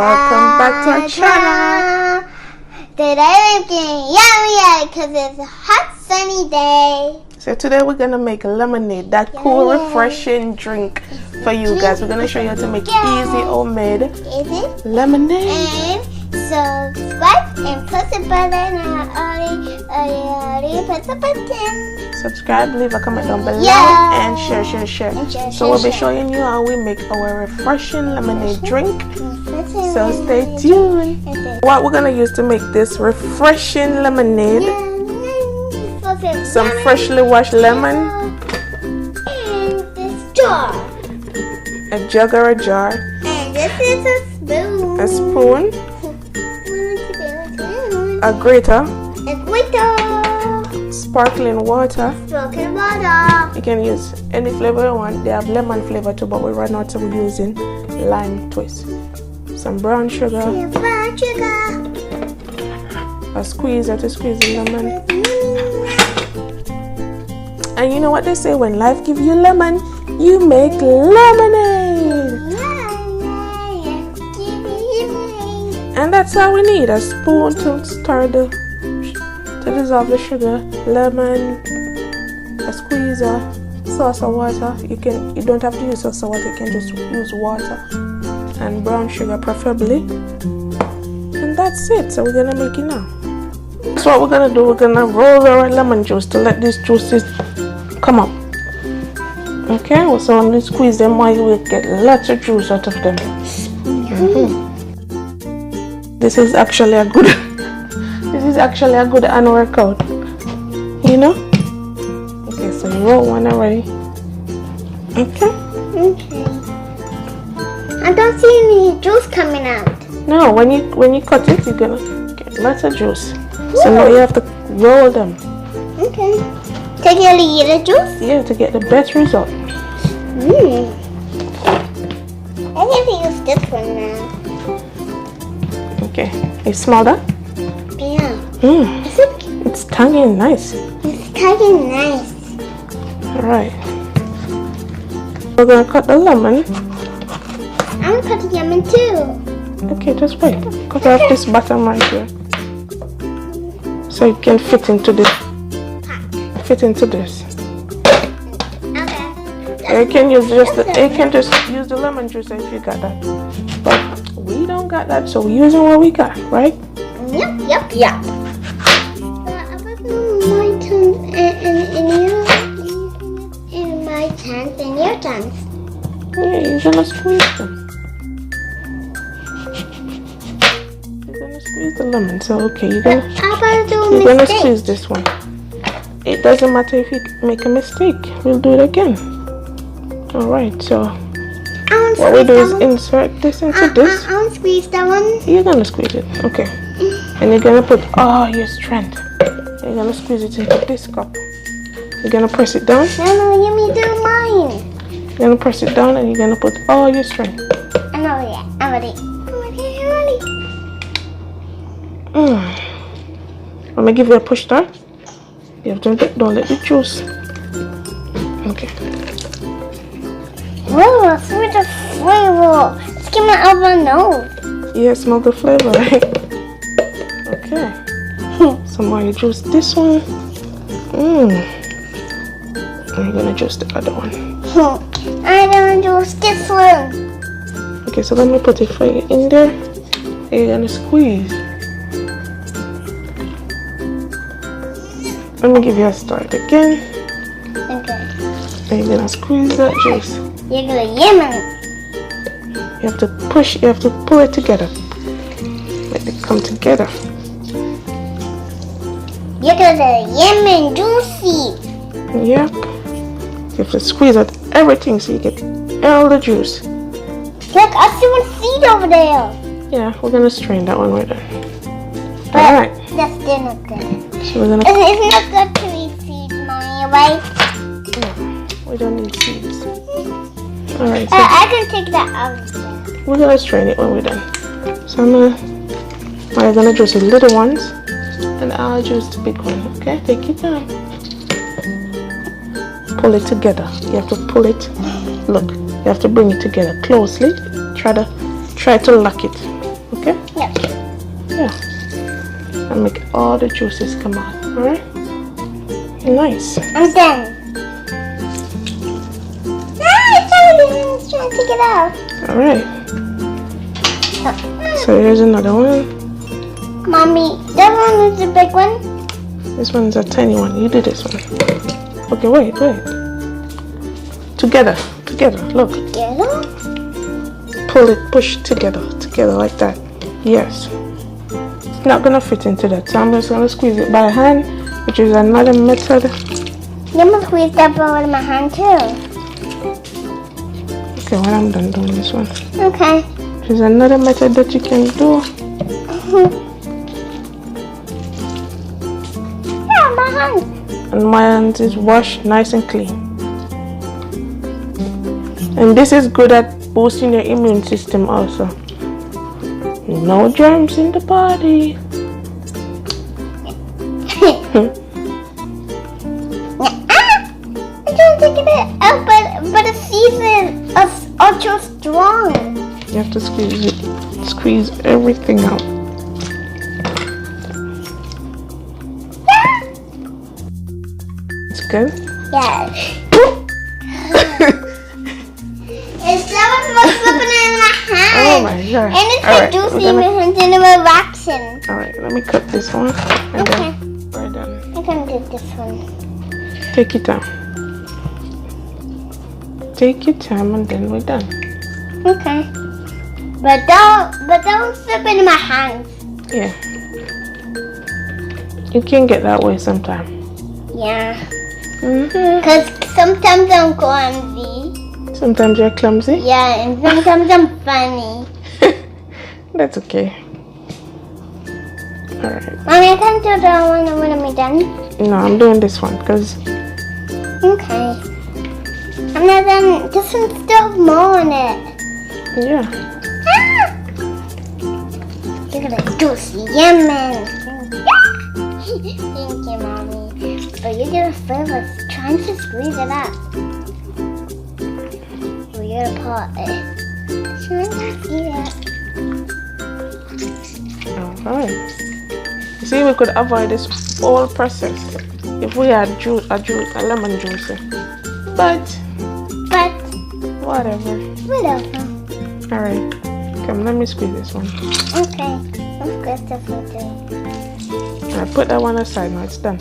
welcome back to our channel. Today we're getting yummy because it's a hot sunny day. So today we're gonna make lemonade, that cool refreshing drink for you guys. We're gonna show you how to make easy homemade lemonade. And subscribe and press the button. Press the button. Subscribe, leave a comment down below, and share. So we'll be showing you how we make our refreshing lemonade drink. So stay tuned. What we're gonna use to make this refreshing lemonade: some freshly washed lemon, and this jar, a jug or a jar, and this is a a spoon, spoon, a grater, sparkling water. You can use any flavor you want. They have lemon flavor too, but we right now we're using lime twist. Some brown sugar, a squeezer to squeeze the lemon. And you know what they say, when life gives you lemon, you make lemonade. And that's all we need: a spoon to stir to dissolve the sugar, lemon, a squeezer, sauce of water. You don't have to use sauce of water, you can just use water, and brown sugar preferably. And that's it. So we're gonna make it now. So what we're gonna do, we're gonna roll our lemon juice to let these juices come up. Okay, so when we squeeze them, we'll get lots of juice out of them. This is actually a good hand workout, you know. Okay, so you roll one already. Okay. I don't see any juice coming out. No, when you cut it, you're gonna get lots of juice. So now you have to roll them. Okay. To get a little juice? Yeah, to get the best result. I have to use this one now. Okay. You smell that? Yeah. It's tangy and nice. It's kind of nice. Alright. We're gonna cut the lemon. I'm gonna cut the lemon too. Okay, just wait. Cut off this bottom right here, so it can fit into this. Okay. You can just use the lemon juice if you got that. But we don't got that, so we're using what we got, right? Yep. My turn and my chance and your chance. Yeah, you're gonna squeeze them. Squeeze the lemon. So okay, you're gonna squeeze this one. It doesn't matter if you make a mistake, we'll do it again. Alright, so what we do is insert this into this. I'll squeeze that one. You're gonna squeeze it, okay. And you're gonna put all your strength. You're gonna squeeze it into this cup. You're gonna press it down. No, you mean do mine. You're gonna press it down and you're gonna put all your strength. I know, yeah, I'm ready. I'm gonna give you a push start. You have to don't let the juice. Okay. Whoa, smell the flavor. It's coming out of my nose. Yeah, smell the flavor, right? Okay. Some more juice this one. And you're gonna juice the other one. I don't juice this one. Okay, so let me put it for you in there. And you're gonna squeeze. Let me give you a start again. Okay. And you're gonna squeeze that juice. You're gonna lemon. You have to pull it together. Let it come together. You're gonna lemon juicy. Yep. You have to squeeze out everything so you get all the juice. Look, I see one seed over there. Yeah, we're gonna strain that one right there. Alright. That's still not good. So we're gonna. It's not good to eat seeds, Mommy, right? No, we don't need seeds. Alright, so I can take that out of there. we're gonna strain it when we're done. So I'm gonna juice the little ones and I'll juice the big one. Okay, take your time. Pull it together. You have to pull it. Look, you have to bring it together closely. Try to lock it. Okay? Yep. Yeah. And make all the juices come out. Alright? Nice. I'm done. Ah, it's trying to take it out. Alright. So here's another one. Mommy, that one is the big one. This one's a tiny one. You do this one. Okay, wait. Together. Look. Yellow? Pull it, push together like that. Yes. It's not gonna fit into that, so I'm just gonna squeeze it by hand, which is another method. You must squeeze that ball with my hand too. Okay, when I'm done doing this one. Okay. There's another method that you can do. Yeah, my hand. And my hands is washed nice and clean. And this is good at boosting your immune system also. No germs in the body. I'm trying to get it out, but the season is ultra strong. You have to squeeze everything out. It's good? Yeah. It's so much slipping in my hand. Oh my gosh. And it's Alright, reducing my hands and we're relaxing. Alright, let me cut this one. And Okay. then we're done. I'm gonna do this one. Take your time. Take your time and then we're done. Okay. But don't slip in my hands. Yeah. You can get that way sometime. Yeah. Mm-hmm. Cause sometimes I'm clumsy. Sometimes you're clumsy. Yeah, and sometimes I'm funny. That's okay. Alright. Mommy, I can't do that one when I'm done. No, I'm doing this one because Okay. I'm not done. This one still has more on it. yeah. Ah! Look at the juicy lemon. Thank you, Mommy. But you get a flavor. Trying to squeeze it up. We're gonna pour it. Trying to see it. Alright. See, we could avoid this whole process if we had a lemon juice. But whatever. Whatever. Alright. Come, let me squeeze this one. Okay. Let's get this one too. I put that one aside now, it's done.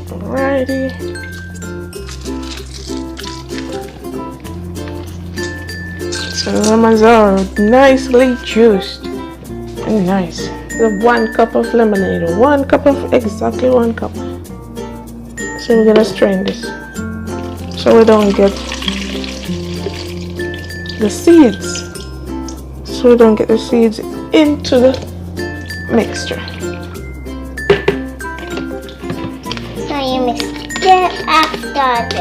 Alrighty. So the lemons are nicely juiced and nice. The 1 cup of lemonade, exactly 1 cup. So we're gonna strain this so we don't get the seeds. So we don't get the seeds into the mixture. Now you mix it after that.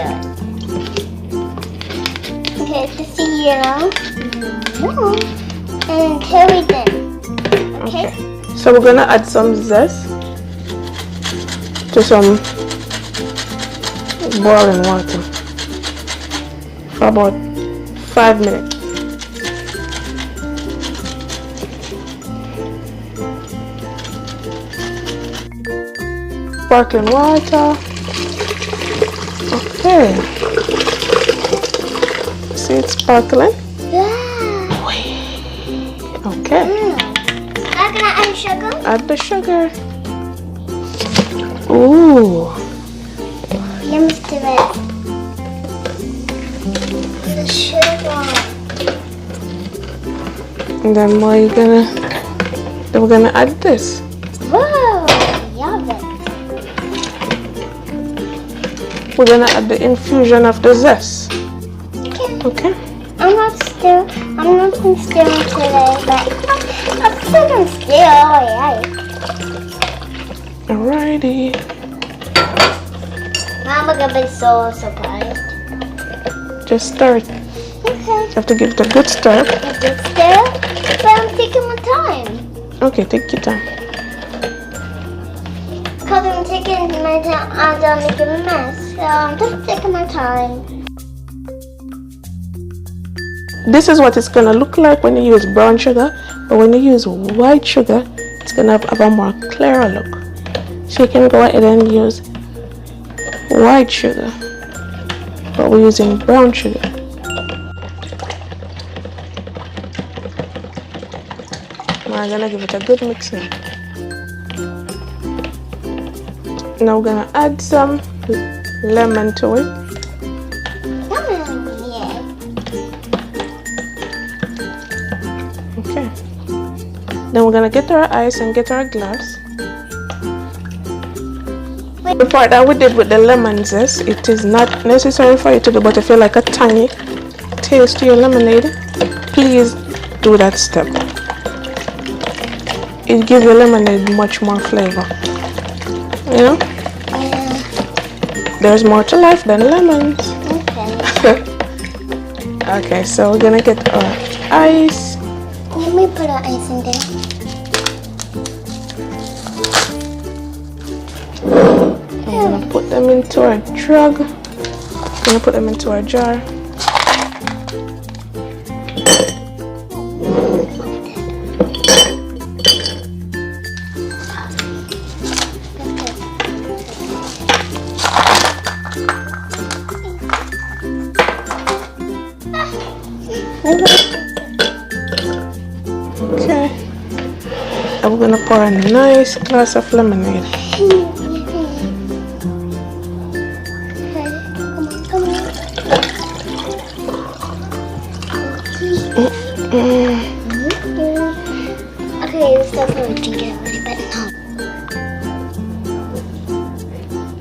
Okay, this is yellow. And carry them. Okay? So we're gonna add some zest to some boiling water for about 5 minutes. Sparkling water. Okay. See it's sparkling? Yeah. Okay. I'm gonna add sugar. Add the sugar. Ooh. Let me do it. The sugar. And then we're gonna add this. Whoa, love it. We're gonna add the infusion of the zest. Okay. Okay? I'm not still today, but I'm still gonna steal. Yeah. Alrighty. I'm gonna be so surprised. Just stir it. Okay. You have to give it a good stir. A big stir, but I'm taking my time. Okay, take your time. Cause I'm taking I don't make a mess. So I'm just taking my time. This is what it's gonna look like when you use brown sugar, but when you use white sugar, it's gonna have a more clearer look. So you can go ahead and use white sugar, but we're using brown sugar. Now I'm gonna give it a good mix now. Now we're gonna add some lemon to it. Okay. Then we're gonna get our ice and get our glass. The part that we did with the lemon zest, it is not necessary for you to do, but if you like a tangy taste to your lemonade, please do that step. It gives your lemonade much more flavor. You know? There's more to life than lemons. Okay. Okay, so we're gonna get our ice. Let me put our ice in there. I'm gonna put them into our jug. I'm gonna put them into our jar. Okay, and we're gonna pour a nice glass of lemonade. Okay, let's go for a drink it a little bit now.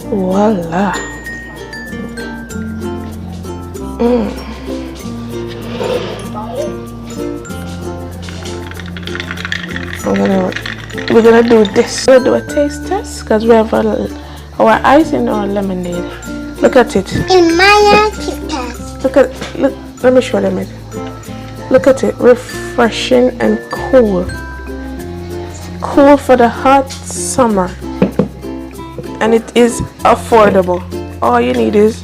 Voila. We're gonna do this. We'll do a taste test because we have our ice in our lemonade. Look at it. In my taste test. Look. Let me show them it. Look at it. Refreshing and cool. Cool for the hot summer. And it is affordable. All you need is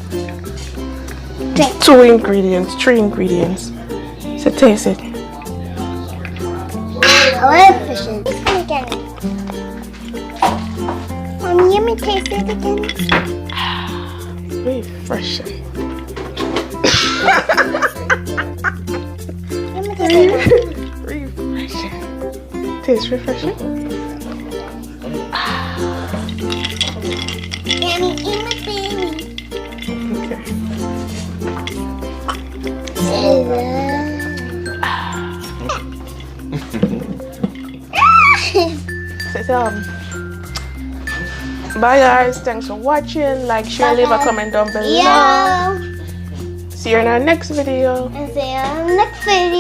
3 ingredients. So taste it. Efficient. Again. Mommy, let me taste it again. Refreshing. Let me taste it again. Refreshing. Tastes refreshing. Mommy, eat my baby. Okay. Bye guys, thanks for watching. Like, share, leave a comment down below. Yeah. See you in our next video. And see you in the next video.